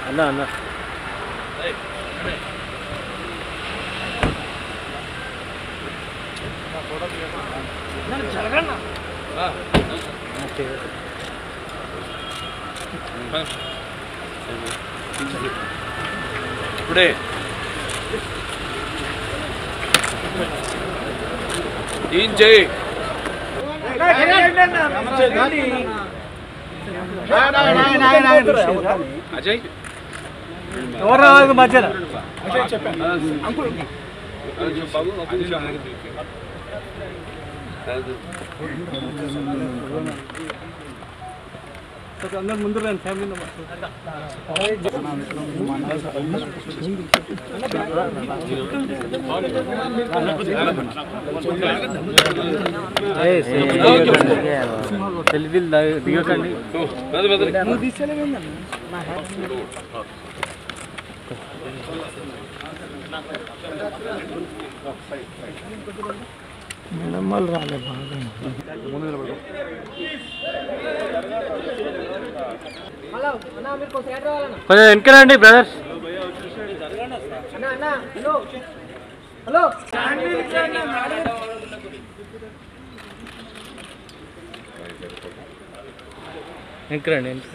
అన్నా అన్నా ఇప్పుడే ఏం చేయి అజయ్ ఎవరు మధ్యన అందరు ముందు రండి ఫ్యామిలీ సెల్ఫీలు దిగకండి నమ్మలు రాలే బాగా కొంచెం వెనకరండి బ్రదర్స్. హలో వెనకరండి వెనక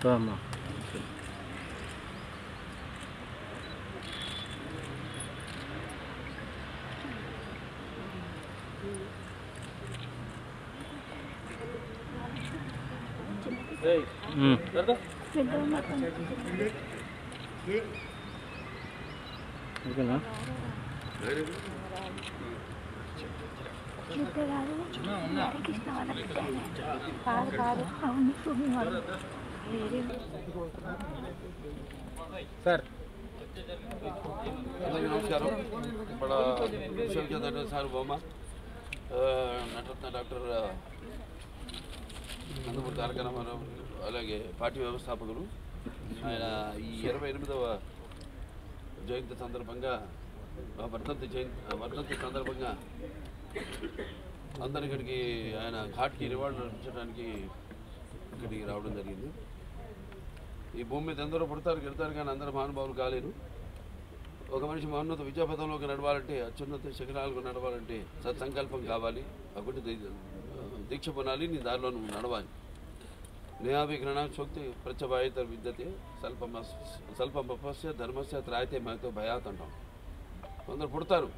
అమ్మా ఓకేనా సార్ నమస్కారం. మన విశ్వవిద్యాలయ సార్ బొమ్మ నటరత్న డాక్టర్ నందమూరి తారక రామారావు అలాగే పార్టీ వ్యవస్థాపకులు ఆయన ఈ 28వ జయంతి సందర్భంగా వర్ధంతి సందర్భంగా అందరి ఇక్కడికి ఆయన ఘాట్కి రివార్డు అర్పించడానికి ఇక్కడికి రావడం జరిగింది. ఈ భూమి మీద ఎందరో పుడతారు గెడతారు కానీ అందరూ మహానుభావులు కాలేరు. ఒక మనిషి మహోన్నత విద్యాపథంలోకి నడవాలంటే అత్యున్నత శిఖరాలకు నడవాలంటే సత్సంకల్పం కావాలి. ఒకటి దీక్ష పొనాలి, నీ దారిలో నువ్వు నడవాలి. నేహాభిఘ్రణాశోక్తి ప్రత్యభాయిత విద్యతే స్వల్పమపస్య ధర్మస్య త్రాయితే మహతో భయాత్ అంటాం. కొందరు పుడతారు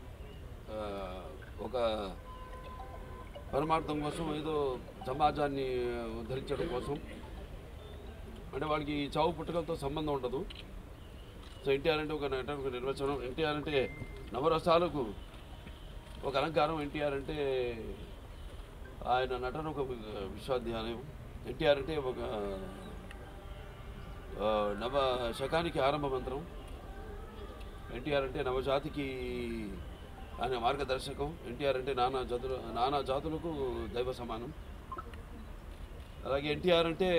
ఒక పరమార్థం కోసం, ఏదో సమాజాన్ని ఉద్ధరించడం కోసం. అంటే వాడికి చావు పుట్టుకలతో సంబంధం ఉండదు. సో ఎన్టీఆర్ అంటే ఒక నిర్వచనం. ఎన్టీఆర్ అంటే నవరసాలకు ఒక అలంకారం. ఎన్టీఆర్ అంటే ఆయన నటన ఒక విశ్వవిద్యాలయం. ఎన్టీఆర్ అంటే ఒక నవ శకానికి ఆరంభ మంత్రం. ఎన్టీఆర్ అంటే నవజాతికి ఆయన మార్గదర్శకం. ఎన్టీఆర్ అంటే నానా జాతులకు దైవ సమానం. అలాగే ఎన్టీఆర్ అంటే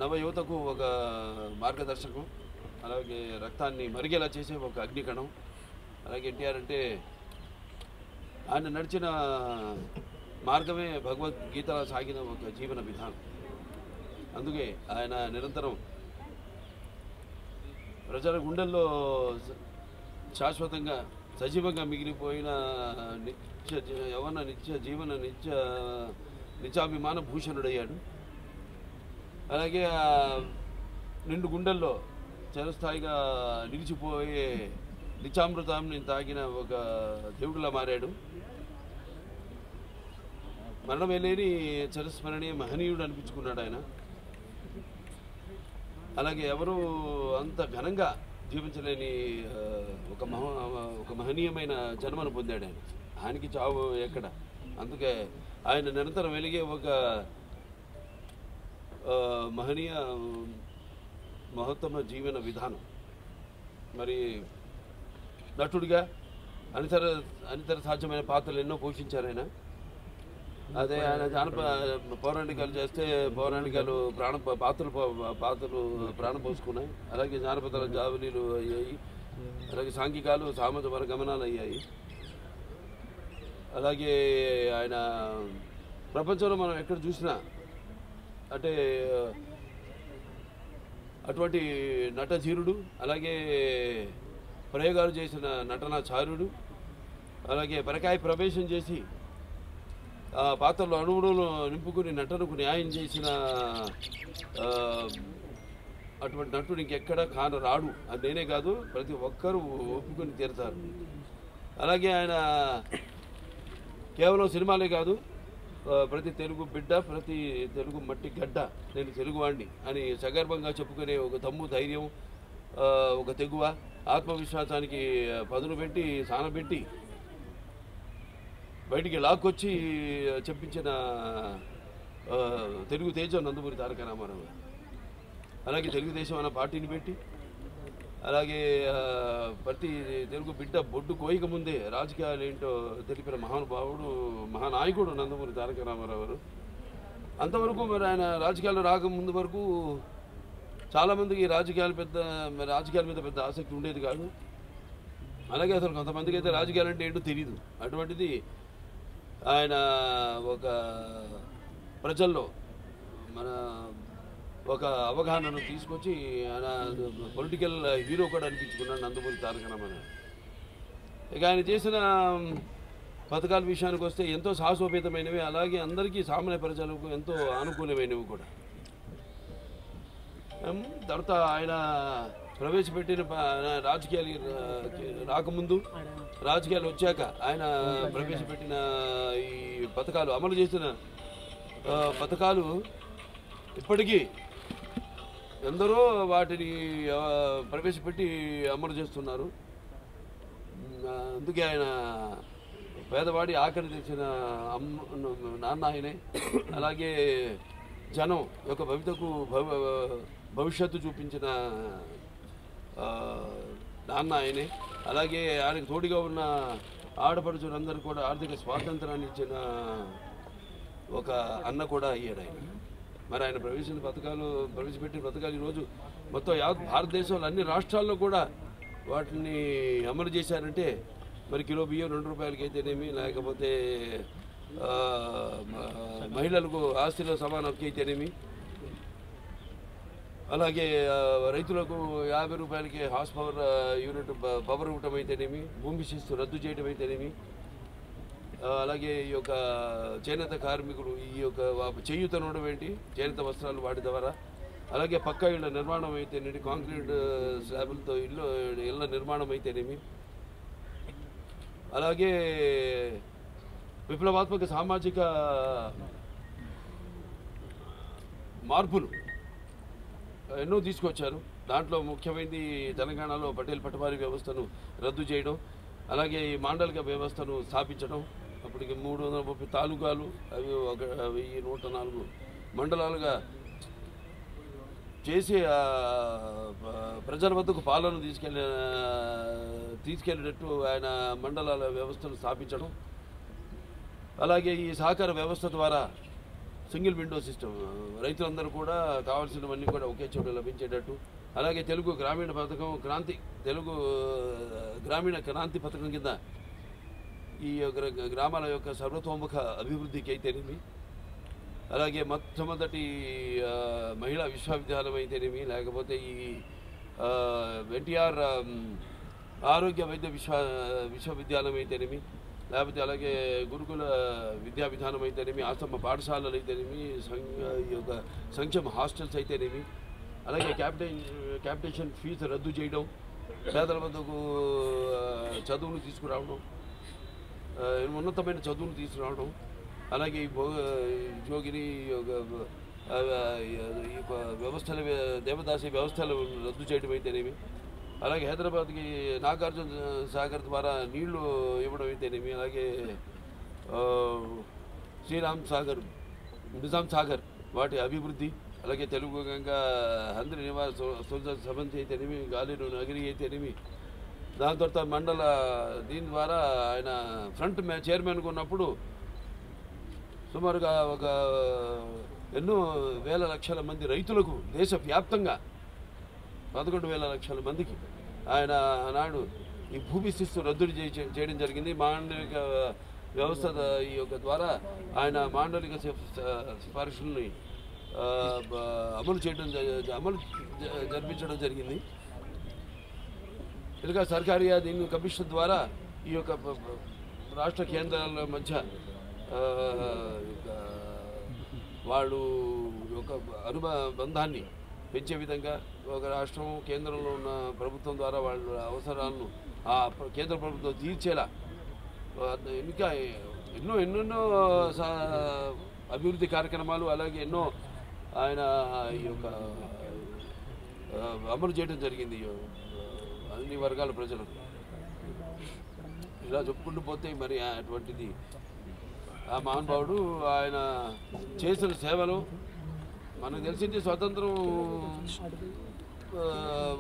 నవ యువతకు ఒక మార్గదర్శకం. అలాగే రక్తాన్ని మరిగేలా చేసే ఒక అగ్నికణం. అలాగే ఎన్టీఆర్ అంటే ఆయన నడిచిన మార్గమే భగవద్గీతలో సాగిన ఒక జీవన విధానం. అందుకే ఆయన నిరంతరం ప్రజల గుండెల్లో శాశ్వతంగా సజీవంగా మిగిలిపోయిన నిత్యాభిమాన భూషణుడయ్యాడు. అలాగే నిండు గుండెల్లో చిరస్థాయిగా నిలిచిపోయే నిత్యామృతాన్ని తాగిన ఒక దేవుడిలా మారాడు. మరణమే లేని చిరస్మరణీయ మహనీయుడు అనిపించుకున్నాడు ఆయన. అలాగే ఎవరు అంత ఘనంగా జీవించలేని ఒక మహనీయమైన జన్మను పొందాడు ఆయన. ఆయనకి చావు ఎక్కడ. అందుకే ఆయన నిరంతరం వెలిగే ఒక మహనీయ మహత్తమ జీవన విధానం. మరి నటుడిగా అనితర సాధ్యమైన పాత్రలు ఎన్నో పోషించారు ఆయన. అదే ఆయన పౌరాణికాలు చేస్తే పౌరాణికాలు పాత్రలు ప్రాణం పోసుకున్నాయి. అలాగే జానపదాల జావలీలు అయ్యాయి. అలాగే సాంఘికాలు సామాజిక గమనాలు అయ్యాయి. అలాగే ఆయన ప్రపంచంలో మనం ఎక్కడ చూసినా అంటే అటువంటి నటధీరుడు, అలాగే ప్రయోగాలు చేసిన నటనాచార్యుడు, అలాగే పరకాయ ప్రవేశం చేసి ఆ పాత్రలో అణువులను నింపుకుని నటనకు న్యాయం చేసిన అటువంటి నటుడు ఇంకెక్కడ కానరాడు. అది నేనే కాదు, ప్రతి ఒక్కరూ ఒప్పుకొని తీరుతారు. అలాగే ఆయన కేవలం సినిమాలే కాదు, ప్రతి తెలుగు బిడ్డ, ప్రతి తెలుగు మట్టి గడ్డ, నేను తెలుగువాడిని అని సగర్వంగా చెప్పుకునే ఒక దమ్ము, ధైర్యం, ఒక తెగువ, ఆత్మవిశ్వాసానికి పదును పెట్టి సానబెట్టి బయటికి లాక్కొచ్చి చెప్పించిన తెలుగు తేజం నందమూరి తారక రామారావు. అలాగే తెలుగుదేశం అన్న పార్టీని పెట్టి, అలాగే ప్రతి తెలుగు బిడ్డ బొడ్డు కోయిక ముందే రాజకీయాలు ఏంటో తెలిపిన మహానుభావుడు, మహానాయకుడు నందమూరి తారక రామారావు గారు. అంతవరకు మరి ఆయన రాజకీయాలు రాకముందు వరకు చాలామందికి రాజకీయాల మీద పెద్ద ఆసక్తి ఉండేది కాదు. అలాగే అసలు కొంతమందికి అయితే రాజకీయాలు అంటే ఏంటో తెలియదు. అటువంటిది ఆయన ఒక ప్రజల్లో ఒక అవగాహనను తీసుకొచ్చి ఆయన పొలిటికల్ హీరో కూడా అనిపించుకున్నాడు నందమూరి తారక రామారావు. ఇక ఆయన చేసిన పథకాల విషయానికి వస్తే ఎంతో సాహసోపేతమైనవి, అలాగే అందరికీ సామాన్య ప్రజలకు ఎంతో అనుకూలమైనవి కూడా. తర్వాత ఆయన ప్రవేశపెట్టిన రాజకీయాలు రాకముందు, రాజకీయాలు వచ్చాక ఆయన ప్రవేశపెట్టిన ఈ పథకాలు, అమలు చేసిన పథకాలు ఇప్పటికీ ఎందరో వాటిని ప్రవేశపెట్టి అమలు చేస్తున్నారు. అందుకే ఆయన పేదవాడి ఆఖరి తెచ్చిన నాన్న ఆయనే. అలాగే జనం యొక్క భవిష్యత్తు చూపించిన నాన్న ఆయనే. అలాగే ఆయనకు తోడుగా ఉన్న ఆడపడుచులందరూ కూడా ఆర్థిక స్వాతంత్రాన్ని ఇచ్చిన ఒక అన్న కూడా అయ్యాడు ఆయన. మరి ఆయన ప్రవేశపెట్టిన పథకాలు ఈరోజు మొత్తం భారతదేశంలో అన్ని రాష్ట్రాల్లో కూడా వాటిని అమలు చేశారంటే మరి కిలో బియ్యం 2 రూపాయలకి అయితేనేమి, లేకపోతే మహిళలకు ఆస్తిలో సమాన హక్కు అయితేనేమి, అలాగే రైతులకు 50 రూపాయలకి హార్స్ పవర్ యూనిట్ పవర్ ఇవ్వటం అయితేనేమి, భూమి శిస్తు రద్దు చేయడం అయితేనేమి, అలాగే ఈ యొక్క చేనేత కార్మికులు ఈ యొక్క చేయూతనడం ఏంటి, చేనేత వస్త్రాలు వాటి ద్వారా, అలాగే పక్కా ఇళ్ళ నిర్మాణం అయితేనేమి, కాంక్రీట్ స్లాబులతో ఇళ్ళ నిర్మాణం అయితేనేమి, అలాగే విప్లవాత్మక సామాజిక మార్పులు ఎన్నో తీసుకొచ్చారు. దాంట్లో ముఖ్యమైనది తెలంగాణలో పటేల్ పటవారీ వ్యవస్థను రద్దు చేయడం, అలాగే ఈ మాండలిక వ్యవస్థను స్థాపించడం. అప్పటికి 330 తాలూకాలు, అవి 1104 మండలాలుగా చేసి ప్రజల వద్దకు పాలన తీసుకెళ్ళినట్టు ఆయన మండలాల వ్యవస్థను స్థాపించడం. అలాగే ఈ సహకార వ్యవస్థ ద్వారా సింగిల్ విండో సిస్టమ్, రైతులందరూ కూడా కావాల్సినవన్నీ కూడా ఒకే చోట లభించేటట్టు. అలాగే తెలుగు గ్రామీణ పథకం, తెలుగు గ్రామీణ క్రాంతి పథకం కింద ఈ గ్రామాల యొక్క సర్వతోముఖ అభివృద్ధికి అయితేనేమి, అలాగే మొట్టమొదటి మహిళా విశ్వవిద్యాలయం అయితేనేమి, లేకపోతే ఈ ఎన్టీఆర్ ఆరోగ్య వైద్య విశ్వవిద్యాలయం అయితేనేమి, లేకపోతే అలాగే గురుకుల విద్యా విధానం అయితేనేమి, ఆశ్రమ పాఠశాలలు అయితేనేమి, ఈ యొక్క సంక్షేమ హాస్టల్స్ అయితేనేమి, అలాగే క్యాపిటేషన్ ఫీజు రద్దు చేయడం, పేదల వద్దకు చదువులు తీసుకురావడం, ఉన్నతమైన చదువులు తీసుకురావడం, అలాగే జోగిని వ్యవస్థల దేవదాసి వ్యవస్థలు రద్దు చేయడం అయితేనేమి, అలాగే హైదరాబాద్కి నాగార్జున సాగర్ ద్వారా నీళ్లు ఇవ్వడం అయితేనేమి, అలాగే శ్రీరామ్ సాగర్, నిజాం సాగర్ వాటి అభివృద్ధి, అలాగే తెలుగు గంగా హంద్రి నివాస సంబంధించి అయితేనేమి, గాలిలో నగిరి అయితేనేమి, దాని తర్వాత మండల దీని ద్వారా ఆయన ఫ్రంట్ చైర్మన్గా ఉన్నప్పుడు సుమారుగా ఒక ఎన్నో వేల లక్షల మంది రైతులకు దేశవ్యాప్తంగా 11,000 లక్షల మందికి ఆయన ఆనాడు ఈ భూమి శిస్తు రద్దు చేయడం జరిగింది. మాండలిక వ్యవస్థ ఈ యొక్క ద్వారా ఆయన మాండలిక సిఫార్సుల్ని అమలు జరిపించడం జరిగింది. ఇంకా సర్కారీ దీని కమిషన్ ద్వారా ఈ యొక్క రాష్ట్ర కేంద్రాల మధ్య వాళ్ళు ఒక అనుబంధాన్ని పెంచే విధంగా ఒక రాష్ట్రం కేంద్రంలో ఉన్న ప్రభుత్వం ద్వారా వాళ్ళ అవసరాలను ఆ కేంద్ర ప్రభుత్వం తీర్చేలా ఇంకా ఎన్నెన్నో అభివృద్ధి కార్యక్రమాలు, అలాగే ఎన్నో ఆయన ఈ యొక్క అమలు చేయడం జరిగింది అన్ని వర్గాల ప్రజలకు. ఇలా చెప్పుకుంటూ పోతే మరి అటువంటిది ఆ మహానుభావుడు ఆయన చేసిన సేవలు మనకు తెలిసింది. స్వతంత్రం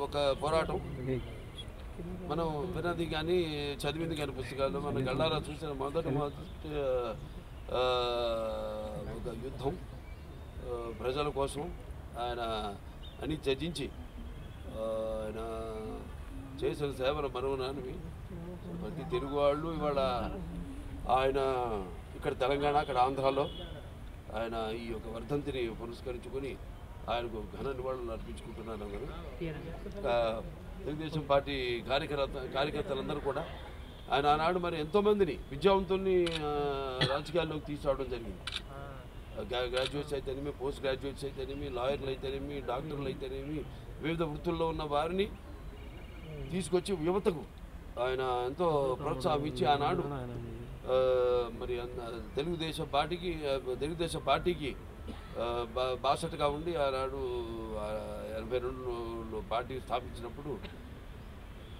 ఒక పోరాటం, మనం విన్నది కానీ చదివింది కానీ పుస్తకాలు, మన గళ్ళారా చూసిన మొదటి ఒక యుద్ధం ప్రజల కోసం ఆయన అని త్యజించి ఆయన చేసిన సేవలు మరువనానివి. ప్రతి తెలుగు వాళ్ళు ఇవాళ ఆయన ఇక్కడ తెలంగాణ, అక్కడ ఆంధ్రాలో ఆయన ఈ యొక్క వర్ధంతిని పురస్కరించుకొని ఆయనకు ఘన నివాళులు అర్పించుకుంటున్నాను. అందరూ తెలుగుదేశం పార్టీ కార్యకర్తలందరూ కూడా ఆయన ఆనాడు మరి ఎంతోమందిని విద్యావంతుల్ని రాజకీయాల్లోకి తీసుకురావడం జరిగింది. గ్రాడ్యుయేట్స్ అయితేనేమి, పోస్ట్ గ్రాడ్యుయేట్స్ అయితేనేమి, లాయర్లు అయితేనేమి, డాక్టర్లు అయితేనేమి, వివిధ వృత్తుల్లో ఉన్న వారిని తీసుకొచ్చి యువతకు ఆయన ఎంతో ప్రోత్సాహం ఇచ్చి ఆనాడు మరి తెలుగుదేశం పార్టీకి బాసటగా ఉండి ఆనాడు 82లో పార్టీ స్థాపించినప్పుడు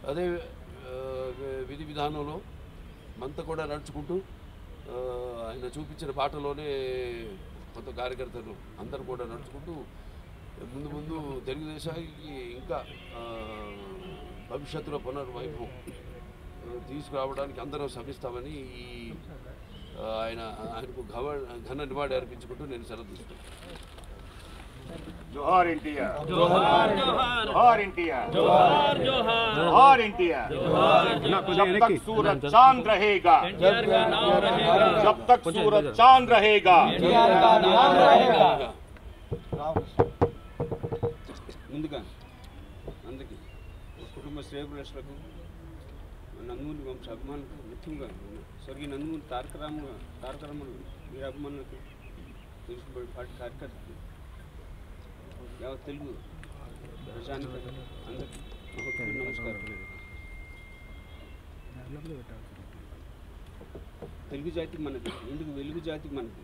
అదే విధి విధానంలో మనతో కూడా నడుచుకుంటూ ఆయన చూపించిన బాటలోనే కొంత కార్యకర్తలు అందరూ కూడా నడుచుకుంటూ ముందు తెలుగుదేశానికి ఇంకా భవిష్యత్తులో పునర్వైభవం తీసుకురావడానికి అందరం శ్రమిస్తామని ఆయనకు ఘన నివాళి అర్పించుకుంటూ నేను సెలవు తీసుకుంటాను. जोहार इंडिया, जोहार जोहार इंडिया, जोहार जोहार जोहार इंडिया। जब तक सूरज चांद रहेगा, जब तक सूरज चांद रहेगा, ముందుగా అందరికీ కుటుంబ శ్రేయభిలాషులకు నందమూరి వంశ అభిమానులకు, ముఖ్యంగా స్వర్గీయ నందమూరి తారక రామారావు వీరి అభిమానులకు, తెలుగుబడి పార్టీ కార్యకర్తలకు, యావత్ తెలుగు ప్రజానికి అందరికీ నమస్కారం. తెలుగు జాతి మనది, ఎందుకు వెలుగు జాతి మనది,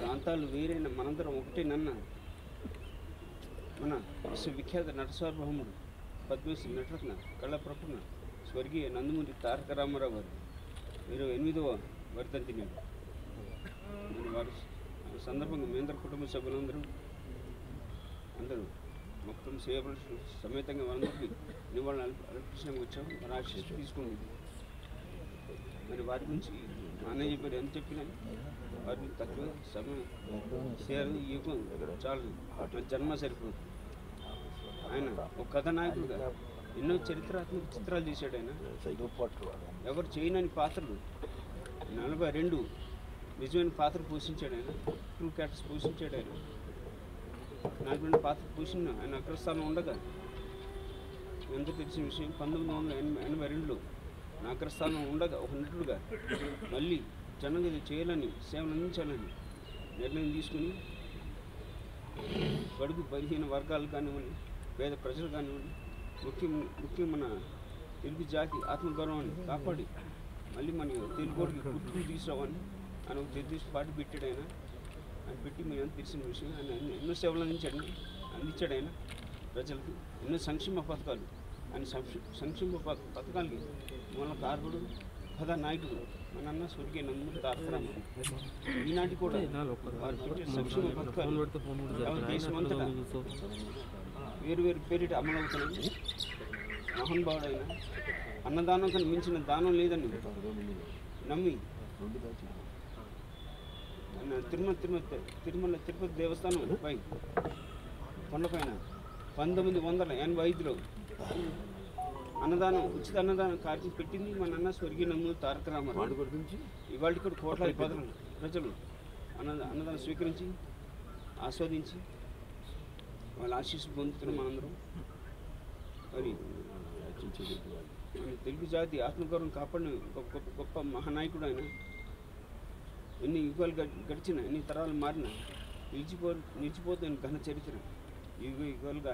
ప్రాంతాలు వేరైన మనందరం ఒకటేనన్న మన విశ్వవిఖ్యాత నటసార్వభౌముడు పద్మశ్రీ నటరత్న కళాప్రపూర్ణ స్వర్గీయ నందమూరి తారక రామారావు గారు 28వ వర్ధంతిని వారి సందర్భంగా మేందర్ కుటుంబ సభ్యులందరూ అందరూ మా కుటుంబ సేవలు సమేతంగా వారందరికీ నివాళులు అర్పించడానికి వచ్చాం. మన ఆశీస్సు తీసుకుంది. మరి వారి గురించి అన్నయ్య చెప్పారు, ఎంత చెప్పినా వారిని తక్కువ సమయం సేవ యుగం చాలు, అట్లా జన్మ సరిపోదు. ఆయన ఒక కథానాయకుడుగా ఎన్నో చరిత్రాత్మక చిత్రాలు తీశాడు. ఆయన ఎవరు చేయనని పాత్రలు 42 నిజమైన పాత్ర పోషించాడు. ఆయన ట్రూ క్యారెక్టర్స్ పోషించాడు. ఆయన 42 పాత్ర పోషించిన ఆయన అగ్రస్థానం ఉండగా ఎంతో తెలిసిన విషయం. 1982లో నా అగ్రస్థానం ఉండగా ఒక నటుడుగా మళ్ళీ జనంగా చేయాలని, సేవలు అందించాలని నిర్ణయం తీసుకుని బడుగు బలహీన వర్గాలు కానివ్వండి, పేద ప్రజలు కానివ్వండి, ముఖ్యం మన తెలుగు జాతి ఆత్మగౌరవాన్ని కాపాడి మళ్ళీ మన తెలుగుడికి గుర్తులు తీసుకురావని ఆయన ఒక నిర్దిష్ట పార్టీ పెట్టాడు. ఆయన పెట్టి మీ అంతా తెలిసిన విషయం. ఆయన ఎన్నో సేవలు అందించాడు. ఆయన ప్రజలకు ఎన్నో సంక్షేమ పథకాలు. ఆయన సంక్షేమ పథకాలకి మూల కారకుడు కథానాయకుడు మన అన్న స్వర్గీయ నందమూరి తారక రామారావు. ఈనాటి కూడా వారు పెట్టే సంక్షేమ పథకాలు దేశమంతటా వేరు పేరిట అమలవుతున్నాయి. మహానుభావుడైన అన్నదానం కన్నా మించిన దానం లేదని నమ్మి తిరుపతి దేవస్థానం పై కొండపైన 1985లో ఉచిత అన్నదానం కార్యక్రమం పెట్టింది మన అన్న స్వర్గీయ నందమూరి తారక రామారావు. ఇవాళ కూడా కోట్లాది ప్రజలు అన్నదానం స్వీకరించి ఆస్వాదించి వాళ్ళ ఆశీస్సు పొందుతున్న మనందరం. మరి మన తెలుగు జాతి ఆత్మగౌరవం కాపాడిన గొప్ప మహానాయకుడు ఆయన. ఎన్ని యుగాలు గడిచిన, ఎన్ని తరాలు మారిన నిలిచిపోతున్న ఘన చరిత్ర. యుగాలుగా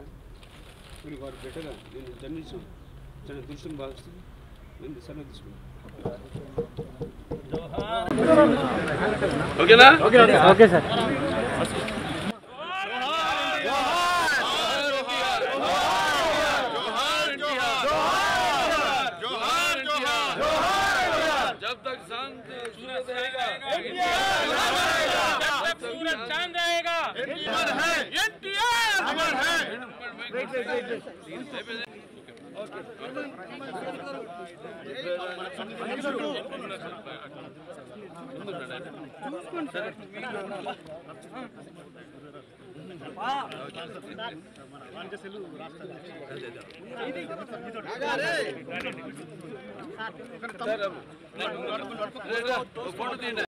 మరి వారి బిడ్డగా నేను జన్మించాను. చాలా దృష్టిని భావిస్తూ నేను సెలవు తీసుకున్నాను. ఓకేనా? Okay sir. जब तक सूरज रहेगा, जब तक सूरज चांद रहेगा, अमर है, अमर है। ఫోటో తీయండి.